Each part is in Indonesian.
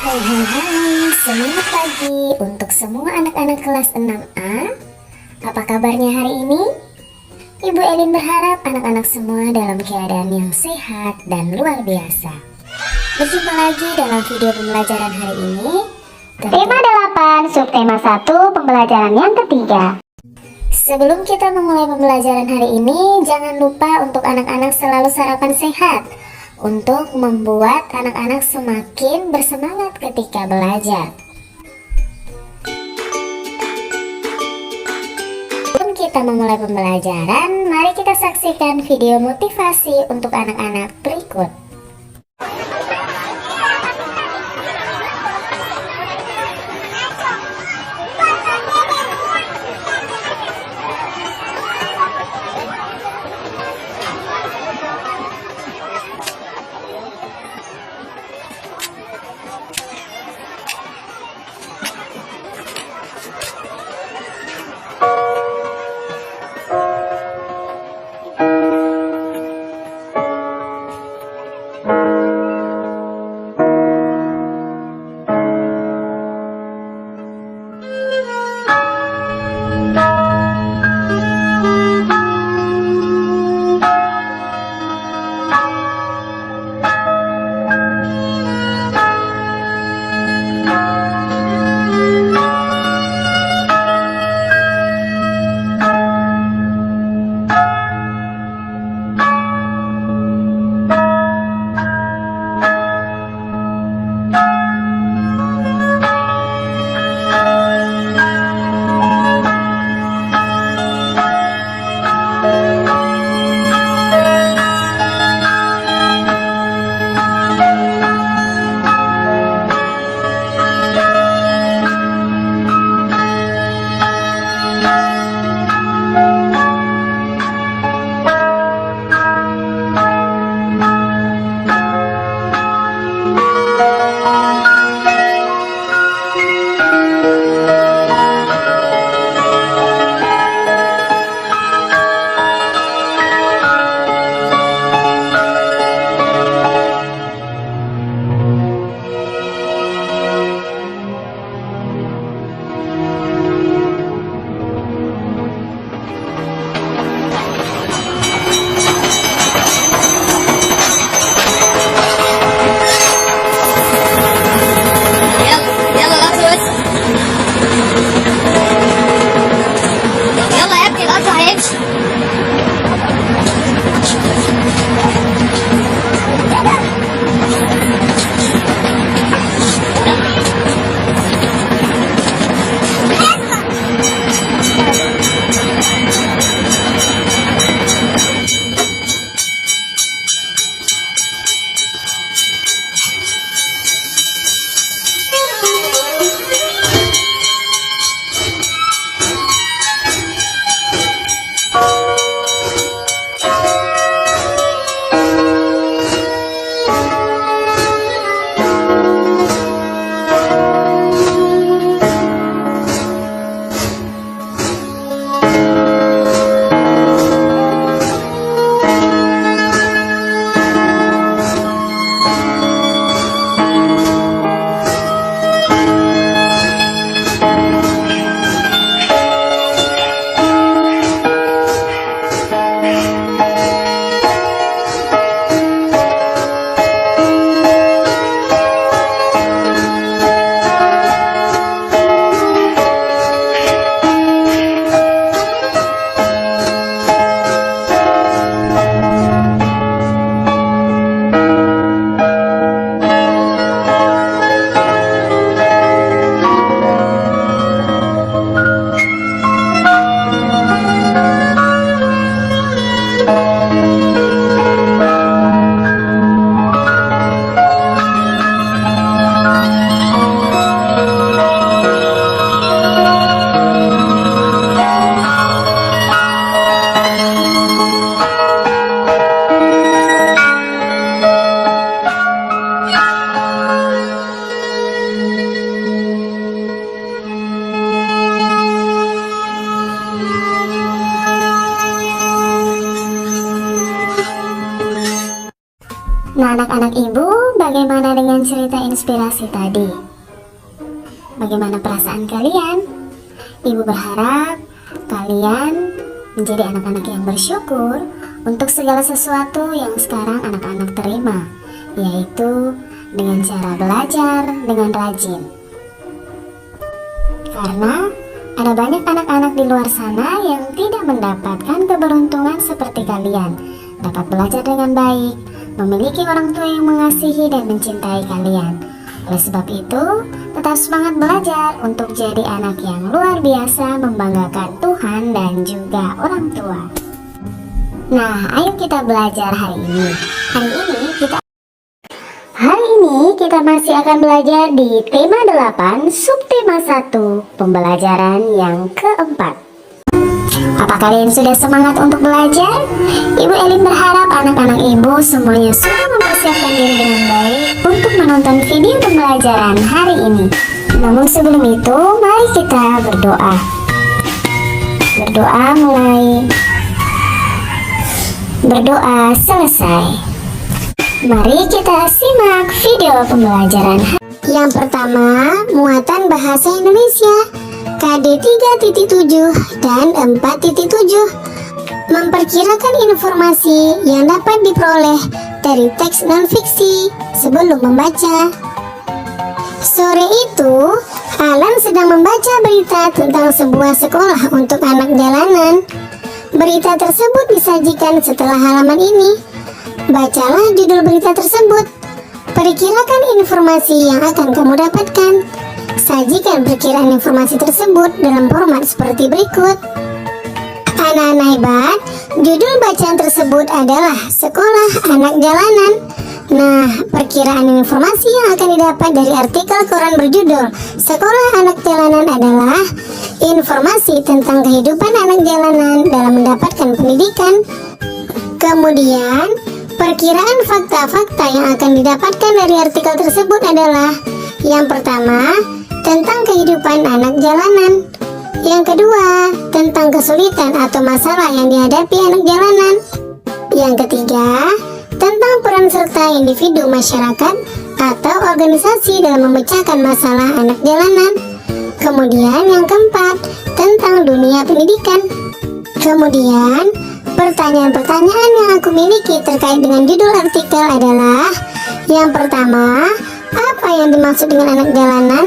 Hai, semangat pagi untuk semua anak-anak kelas 6A. Apa kabarnya hari ini? Ibu Elin berharap anak-anak semua dalam keadaan yang sehat dan luar biasa. Berjumpa lagi dalam video pembelajaran hari ini. Tema 8, subtema 1, pembelajaran yang ketiga. Sebelum kita memulai pembelajaran hari ini, jangan lupa untuk anak-anak selalu sarapan sehat untuk membuat anak-anak semakin bersemangat ketika belajar. Sebelum kita memulai pembelajaran, mari kita saksikan video motivasi untuk anak-anak berikut. bagaimana dengan cerita inspirasi tadi? Bagaimana perasaan kalian? Ibu berharap kalian menjadi anak-anak yang bersyukur untuk segala sesuatu yang sekarang anak-anak terima, yaitu dengan cara belajar dengan rajin. Karena ada banyak anak-anak di luar sana yang tidak mendapatkan keberuntungan seperti kalian, dapat belajar dengan baik, memiliki orang tua yang mengasihi dan mencintai kalian. Oleh sebab itu, tetap semangat belajar untuk jadi anak yang luar biasa, membanggakan Tuhan dan juga orang tua. Nah, ayo kita belajar hari ini. Hari ini kita masih akan belajar di tema 8, subtema 1, pembelajaran yang keempat. Apa kalian sudah semangat untuk belajar? Ibu Elin berharap anak-anak ibu semuanya sudah mempersiapkan diri dengan baik untuk menonton video pembelajaran hari ini. Namun sebelum itu, mari kita berdoa. Berdoa selesai. Mari kita simak video pembelajaran. Yang pertama, muatan bahasa Indonesia KD 3.7 dan 4.7. Memperkirakan informasi yang dapat diperoleh dari teks non-fiksi sebelum membaca. Sore itu, Alan sedang membaca berita tentang sebuah sekolah untuk anak jalanan. Berita tersebut disajikan setelah halaman ini. Bacalah judul berita tersebut. Perkirakan informasi yang akan kamu dapatkan. Sajikan perkiraan informasi tersebut dalam format seperti berikut. Anak-anak hebat, judul bacaan tersebut adalah Sekolah Anak Jalanan. Nah, perkiraan informasi yang akan didapat dari artikel koran berjudul Sekolah Anak Jalanan adalah informasi tentang kehidupan anak jalanan dalam mendapatkan pendidikan. Kemudian, perkiraan fakta-fakta yang akan didapatkan dari artikel tersebut adalah: yang pertama, tentang kehidupan anak jalanan. Yang kedua, tentang kesulitan atau masalah yang dihadapi anak jalanan. Yang ketiga, tentang peran serta individu masyarakat atau organisasi dalam memecahkan masalah anak jalanan. Kemudian yang keempat, tentang dunia pendidikan. Kemudian, pertanyaan-pertanyaan yang aku miliki terkait dengan judul artikel adalah: yang pertama, apa yang dimaksud dengan anak jalanan?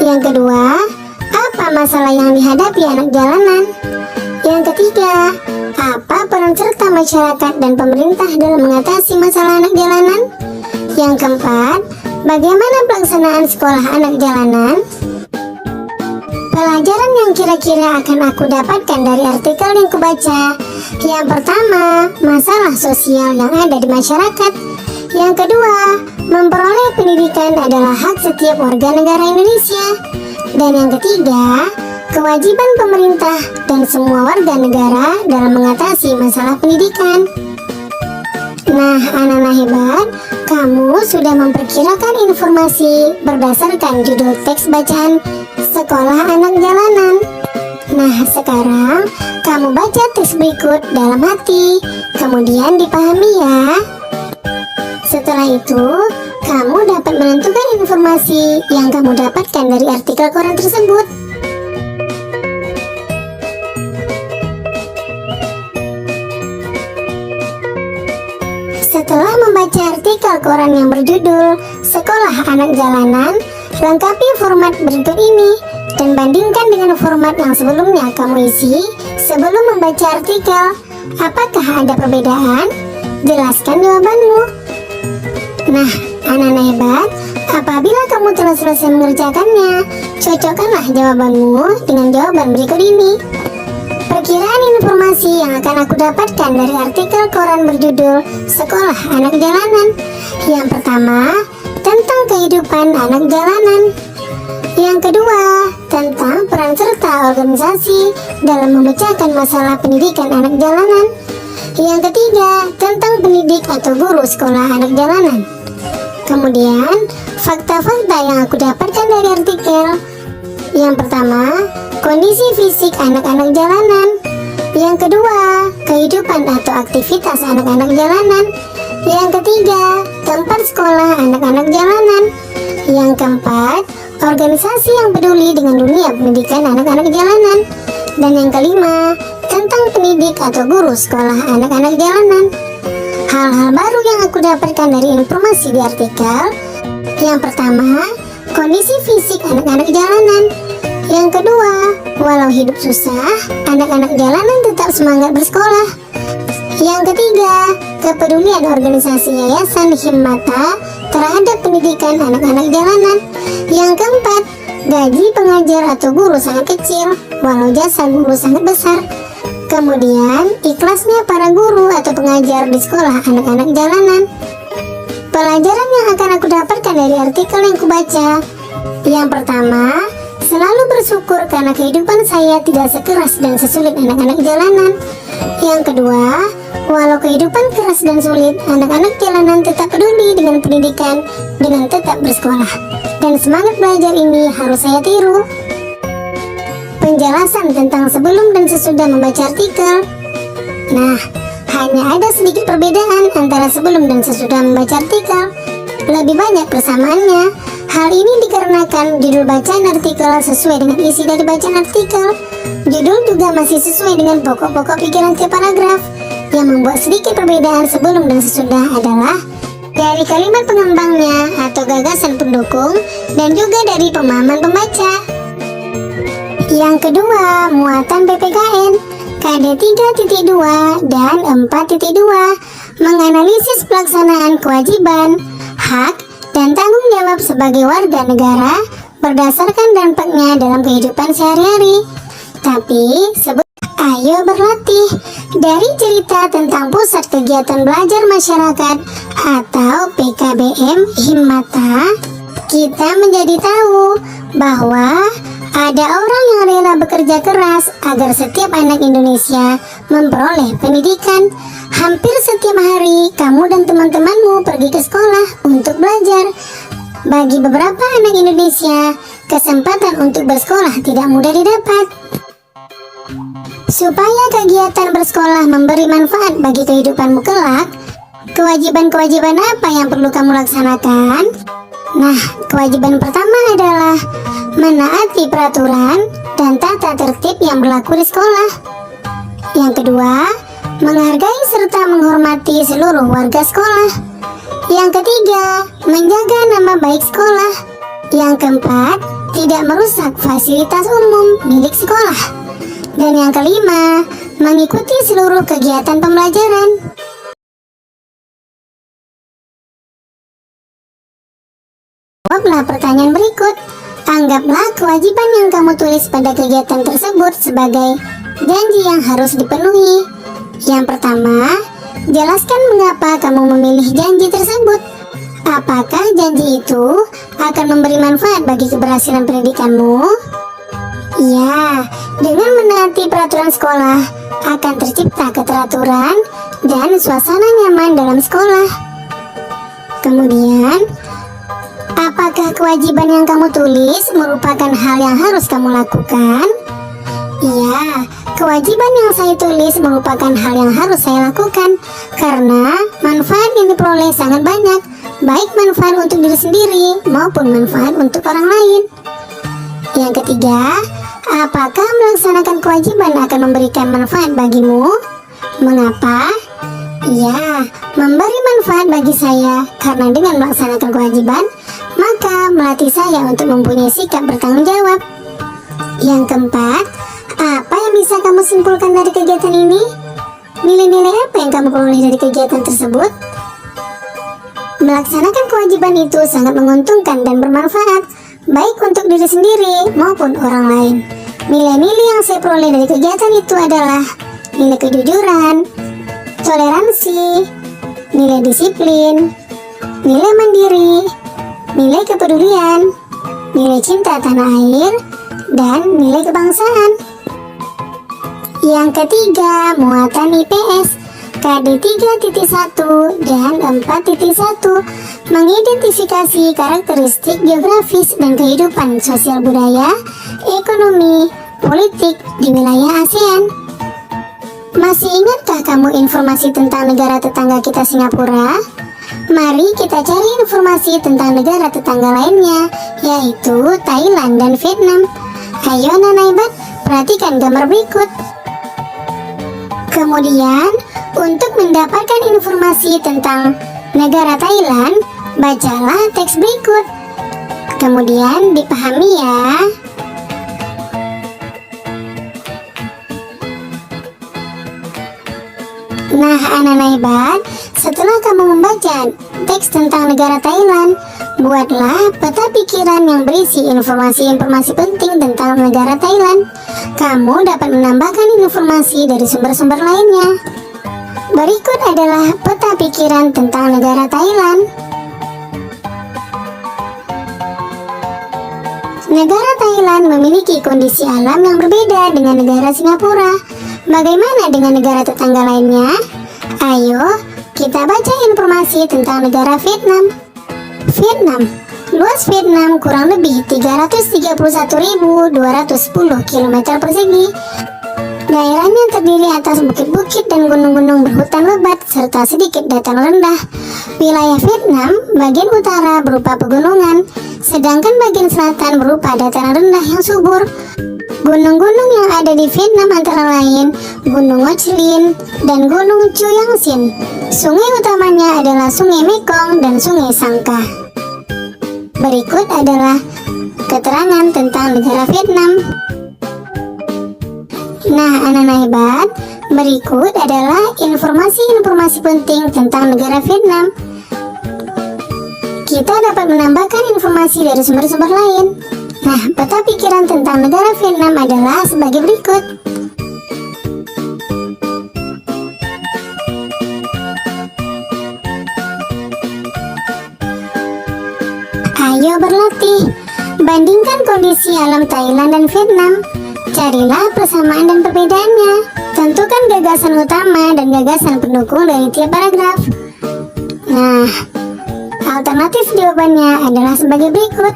Yang kedua, apa masalah yang dihadapi anak jalanan? Yang ketiga, apa peran serta masyarakat dan pemerintah dalam mengatasi masalah anak jalanan? Yang keempat, bagaimana pelaksanaan sekolah anak jalanan? Pelajaran yang kira-kira akan aku dapatkan dari artikel yang kubaca: yang pertama, masalah sosial yang ada di masyarakat. Yang kedua, memperoleh pendidikan adalah hak setiap warga negara Indonesia. Dan yang ketiga, kewajiban pemerintah dan semua warga negara dalam mengatasi masalah pendidikan. Nah, anak-anak hebat, kamu sudah memperkirakan informasi berdasarkan judul teks bacaan Sekolah Anak Jalanan. Nah, sekarang kamu baca teks berikut dalam hati, kemudian dipahami ya. Setelah itu, kamu dapat menentukan informasi yang kamu dapatkan dari artikel koran tersebut. Setelah membaca artikel koran yang berjudul Sekolah Anak Jalanan, lengkapi format berikut ini dan bandingkan dengan format yang sebelumnya kamu isi sebelum membaca artikel. Apakah ada perbedaan? Jelaskan jawabanmu. Nah, anak-anak hebat, apabila kamu telah selesai mengerjakannya, cocokkanlah jawabanmu dengan jawaban berikut ini. Perkiraan informasi yang akan aku dapatkan dari artikel koran berjudul Sekolah Anak Jalanan. Yang pertama, tentang kehidupan anak jalanan. Yang kedua, tentang peran serta organisasi dalam memecahkan masalah pendidikan anak jalanan. Yang ketiga, tentang pendidik atau guru sekolah anak jalanan. Kemudian, fakta-fakta yang aku dapatkan dari artikel. Yang pertama, kondisi fisik anak-anak jalanan. Yang kedua, kehidupan atau aktivitas anak-anak jalanan. Yang ketiga, tempat sekolah anak-anak jalanan. Yang keempat, organisasi yang peduli dengan dunia pendidikan anak-anak jalanan. Dan yang kelima, tentang pendidik atau guru sekolah anak-anak jalanan. Hal-hal baru yang aku dapatkan dari informasi di artikel. Yang pertama, kondisi fisik anak-anak jalanan. Yang kedua, walau hidup susah, anak-anak jalanan tetap semangat bersekolah. Yang ketiga, kepedulian organisasi Yayasan Himmata terhadap pendidikan anak-anak jalanan. Yang keempat, gaji pengajar atau guru sangat kecil, walau jasa guru sangat besar. Kemudian, ikhlasnya para guru atau pengajar di sekolah anak-anak jalanan. Pelajaran yang akan aku dapatkan dari artikel yang kubaca. Yang pertama, selalu bersyukur karena kehidupan saya tidak sekeras dan sesulit anak-anak jalanan. Yang kedua, walau kehidupan keras dan sulit, anak-anak jalanan tetap peduli dengan pendidikan dengan tetap bersekolah. Dan semangat belajar ini harus saya tiru. Penjelasan tentang sebelum dan sesudah membaca artikel. Nah, hanya ada sedikit perbedaan antara sebelum dan sesudah membaca artikel. Lebih banyak persamaannya. Hal ini dikarenakan judul bacaan artikel sesuai dengan isi dari bacaan artikel. Judul juga masih sesuai dengan pokok-pokok pikiran tiap paragraf. Yang membuat sedikit perbedaan sebelum dan sesudah adalah dari kalimat pengembangnya atau gagasan pendukung dan juga dari pemahaman pembaca. Yang kedua, muatan PPKN KD 3.2 dan 4.2 menganalisis pelaksanaan kewajiban, hak, dan tanggung jawab sebagai warga negara berdasarkan dampaknya dalam kehidupan sehari-hari. Tapi, ayo berlatih dari cerita tentang Pusat Kegiatan Belajar Masyarakat atau PKBM Himmata, kita menjadi tahu bahwa ada orang yang rela bekerja keras agar setiap anak Indonesia memperoleh pendidikan. Hampir setiap hari, kamu dan teman-temanmu pergi ke sekolah untuk belajar. Bagi beberapa anak Indonesia, kesempatan untuk bersekolah tidak mudah didapat. Supaya kegiatan bersekolah memberi manfaat bagi kehidupanmu kelak, kewajiban-kewajiban apa yang perlu kamu laksanakan? Nah, kewajiban pertama adalah menaati peraturan dan tata tertib yang berlaku di sekolah. Yang kedua, menghargai serta menghormati seluruh warga sekolah. Yang ketiga, menjaga nama baik sekolah. Yang keempat, tidak merusak fasilitas umum milik sekolah. Dan yang kelima, mengikuti seluruh kegiatan pembelajaran. Jawablah pertanyaan berikut. Anggaplah kewajiban yang kamu tulis pada kegiatan tersebut sebagai janji yang harus dipenuhi. Yang pertama, jelaskan mengapa kamu memilih janji tersebut. Apakah janji itu akan memberi manfaat bagi keberhasilan pendidikanmu? Ya, dengan menaati peraturan sekolah akan tercipta keteraturan dan suasana nyaman dalam sekolah. Kemudian, apakah kewajiban yang kamu tulis merupakan hal yang harus kamu lakukan? Iya, kewajiban yang saya tulis merupakan hal yang harus saya lakukan karena manfaat yang diperoleh sangat banyak, baik manfaat untuk diri sendiri maupun manfaat untuk orang lain. Yang ketiga, apakah melaksanakan kewajiban akan memberikan manfaat bagimu? Mengapa? Ya, memberi manfaat bagi saya karena dengan melaksanakan kewajiban, maka melatih saya untuk mempunyai sikap bertanggung jawab. Yang keempat, apa yang bisa kamu simpulkan dari kegiatan ini? Nilai-nilai apa yang kamu peroleh dari kegiatan tersebut? Melaksanakan kewajiban itu sangat menguntungkan dan bermanfaat, baik untuk diri sendiri maupun orang lain. Nilai-nilai yang saya peroleh dari kegiatan itu adalah nilai kejujuran, toleransi, nilai disiplin, nilai mandiri, nilai kepedulian, nilai cinta tanah air, dan nilai kebangsaan. Yang ketiga, muatan IPS KD 3.1 dan 4.1 mengidentifikasi karakteristik geografis dan kehidupan sosial budaya, ekonomi, politik di wilayah ASEAN. Masih ingatkah kamu informasi tentang negara tetangga kita Singapura? Mari kita cari informasi tentang negara tetangga lainnya, yaitu Thailand dan Vietnam. Ayo anak hebat, perhatikan gambar berikut. Kemudian, untuk mendapatkan informasi tentang negara Thailand, bacalah teks berikut. Kemudian dipahami ya. Nah, anak-anak hebat, setelah kamu membaca teks tentang negara Thailand, buatlah peta pikiran yang berisi informasi-informasi penting tentang negara Thailand. Kamu dapat menambahkan informasi dari sumber-sumber lainnya. Berikut adalah peta pikiran tentang negara Thailand. Negara Thailand memiliki kondisi alam yang berbeda dengan negara Singapura. Bagaimana dengan negara tetangga lainnya? Ayo, kita baca informasi tentang negara Vietnam. Vietnam. Luas Vietnam kurang lebih 331.210 km persegi. Daerahnya terdiri atas bukit-bukit dan gunung-gunung berhutan lebat serta sedikit dataran rendah. Wilayah Vietnam bagian utara berupa pegunungan, sedangkan bagian selatan berupa dataran rendah yang subur. Gunung-gunung yang ada di Vietnam antara lain Gunung Ngo Linh dan Gunung Chu Yang Sin. Sungai utamanya adalah Sungai Mekong dan Sungai Sangka. Berikut adalah keterangan tentang negara Vietnam. Nah, anak-anak hebat, berikut adalah informasi-informasi penting tentang negara Vietnam. Kita dapat menambahkan informasi dari sumber-sumber lain. Nah, peta pikiran tentang negara Vietnam adalah sebagai berikut. Ayo berlatih. Bandingkan kondisi alam Thailand dan Vietnam. Carilah persamaan dan perbedaannya. Tentukan gagasan utama dan gagasan pendukung dari tiap paragraf. Nah, alternatif jawabannya adalah sebagai berikut.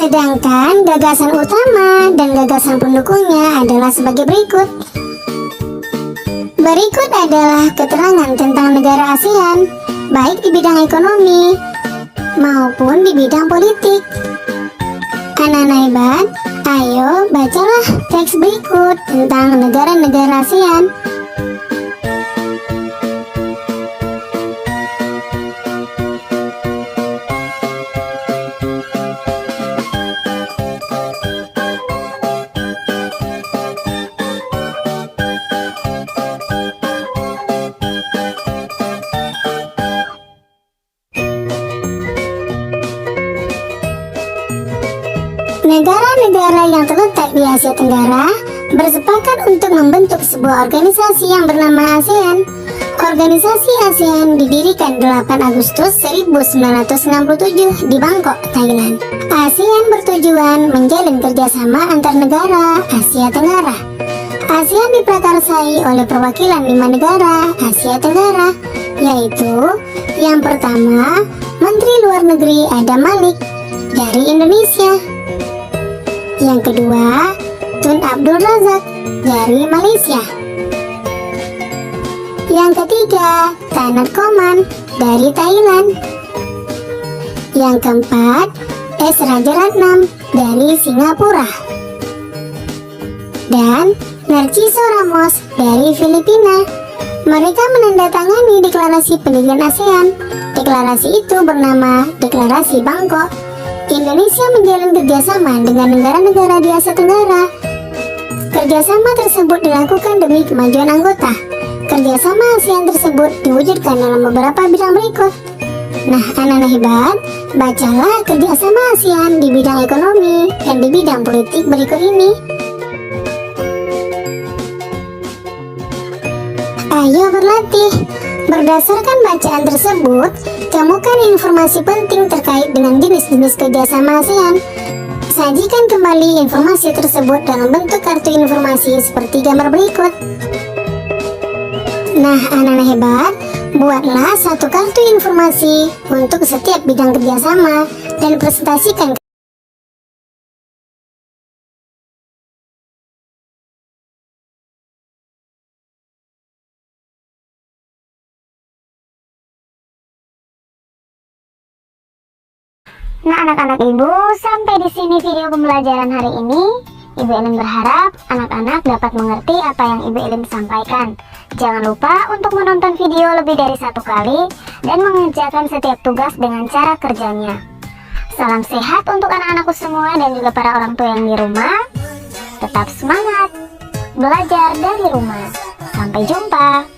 Sedangkan gagasan utama dan gagasan pendukungnya adalah sebagai berikut. Berikut adalah keterangan tentang negara ASEAN, baik di bidang ekonomi maupun di bidang politik. Anak-anak hebat, ayo bacalah teks berikut tentang negara-negara ASEAN. Negara-negara yang terletak di Asia Tenggara bersepakat untuk membentuk sebuah organisasi yang bernama ASEAN. Organisasi ASEAN didirikan 8 Agustus 1967 di Bangkok, Thailand. ASEAN bertujuan menjalin kerjasama antar negara Asia Tenggara. ASEAN diprakarsai oleh perwakilan 5 negara Asia Tenggara, yaitu yang pertama, Menteri Luar Negeri Adam Malik dari Indonesia. Yang kedua, Tun Abdul Razak dari Malaysia. Yang ketiga, Tanat Koman dari Thailand. Yang keempat, S. Rajaratnam dari Singapura. Dan Narciso Ramos dari Filipina. Mereka menandatangani deklarasi pendirian ASEAN. Deklarasi itu bernama Deklarasi Bangkok. Indonesia menjalin kerjasama dengan negara-negara di Asia Tenggara. Kerjasama tersebut dilakukan demi kemajuan anggota. Kerjasama ASEAN tersebut diwujudkan dalam beberapa bidang berikut. Nah, anak-anak hebat, bacalah kerjasama ASEAN di bidang ekonomi dan di bidang politik berikut ini. Ayo berlatih. Berdasarkan bacaan tersebut, temukan informasi penting terkait dengan jenis-jenis kerjasama ASEAN. Sajikan kembali informasi tersebut dalam bentuk kartu informasi seperti gambar berikut. Nah, anak-anak hebat, buatlah satu kartu informasi untuk setiap bidang kerjasama dan presentasikan Nah anak-anak ibu, sampai di sini video pembelajaran hari ini. Ibu Elin berharap anak-anak dapat mengerti apa yang Ibu Elin sampaikan. Jangan lupa untuk menonton video lebih dari 1 kali dan mengerjakan setiap tugas dengan cara kerjanya. Salam sehat untuk anak-anakku semua dan juga para orang tua yang di rumah. Tetap semangat belajar dari rumah. Sampai jumpa.